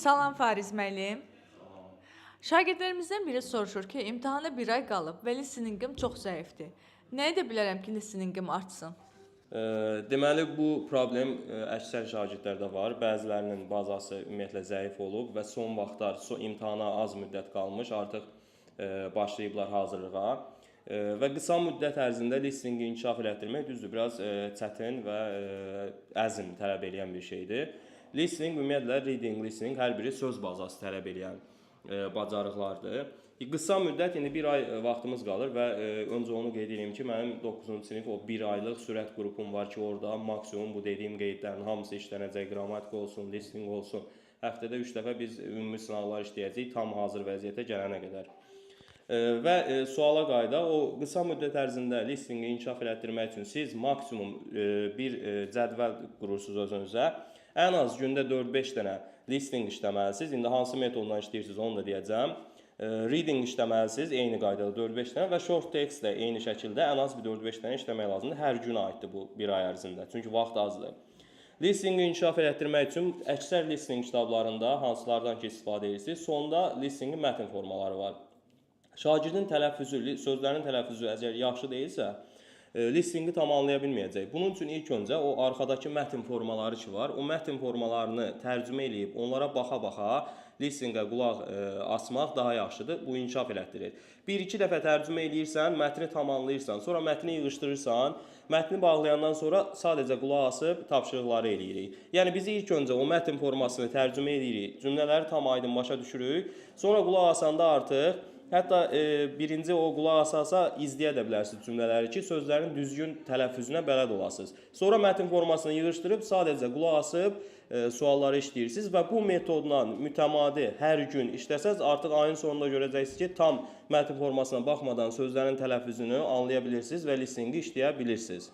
Salam Fariz müəllim. Şagirdlərimizdən biri soruşur ki, imtahana bir ay qalıb və listeningim çox zəifdir. Nə edə bilərəm ki, listeningim artsın? Deməli, bu problem əksər şagirdlərdə var. Bəzilərinin bazası ümumiyyətlə zəif olub və son vaxtlar imtahana az müddət qalmış, artıq başlayıblar hazırlığa. Və qısa müddət ərzində listeningi inkişaf elətdirmək düzdür, biraz çətin və əzm tələb edən bir şeydir. Listening ümumiyyətlə reading, listening hər biri söz bazası tələb edən bacarıqlardır. Qısa müddət, indi bir ay vaxtımız qalır və öncə onu qeyd edeyim ki, mənim 9-cu sinif o bir aylıq sürət qrupum var ki, orada maksimum bu dediyim qeydlərin hamısı işlənəcək, qrammatik olsun, listening olsun. Həftədə 3 dəfə biz ümumi sınavlar işləyəcəyik tam hazır vəziyyətə gələnə qədər. Və suala qayda, o qısa müddət ərzində listeningi inkişaf elətdirmək üçün siz maksimum bir cədvəl qurursunuz özünüzə. Ən az gündə 4-5 dənə listening işləməlisiniz. İndi hansı metoddan işləyirsiniz onu da deyəcəm. Reading işləməlisiniz, eyni qaydada 4-5 dənə və short text də eyni şəkildə ən az bir 4-5 dənə işləmək lazımdır. Hər günə aiddir bu bir ay ərzində, çünki vaxt azdır. Listeningi inkişaf elətdirmək üçün əksər listening kitablarında hansılardan ki istifadə edirsiniz, sonda listeningin mətn formaları var. Şagirdin tələffüzü, sözlərin tələffüzü əgər yaxşı deyilsə, listeningi tam anlaya bilməyəcək. Bunun üçün ilk öncə o arxadakı mətn formaları ki var, o mətn formalarını tərcümə eləyib, onlara baxa-baxa listeningə qulaq asmaq daha yaxşıdır. Bu inkişaf elətdirir. Bir-iki dəfə tərcümə eləyirsən, mətni tam anlayırsan, sonra mətni yığışdırırsan, mətni bağlayandan sonra sadəcə qulaq asıb tapşırıqları eləyirik. Yəni biz ilk öncə o mətn formasını tərcümə eləyirik, cümlələri tam aydın başa düşürük, sonra qulaq asanda artıq hətta birinci o qulaq asasa izləyə də bilərsiniz cümlələri ki, sözlərin düzgün tələffüzünə bələd olasınız. Sonra mətn formasını yığışdırıb, sadəcə qulaq asıb sualları işləyirsiniz və bu metodla mütəmadi hər gün işləsəz, artıq ayın sonunda görəcəksiniz ki, tam mətn formasına baxmadan sözlərin tələffüzünü anlaya bilirsiniz və listeningi işləyə bilirsiniz.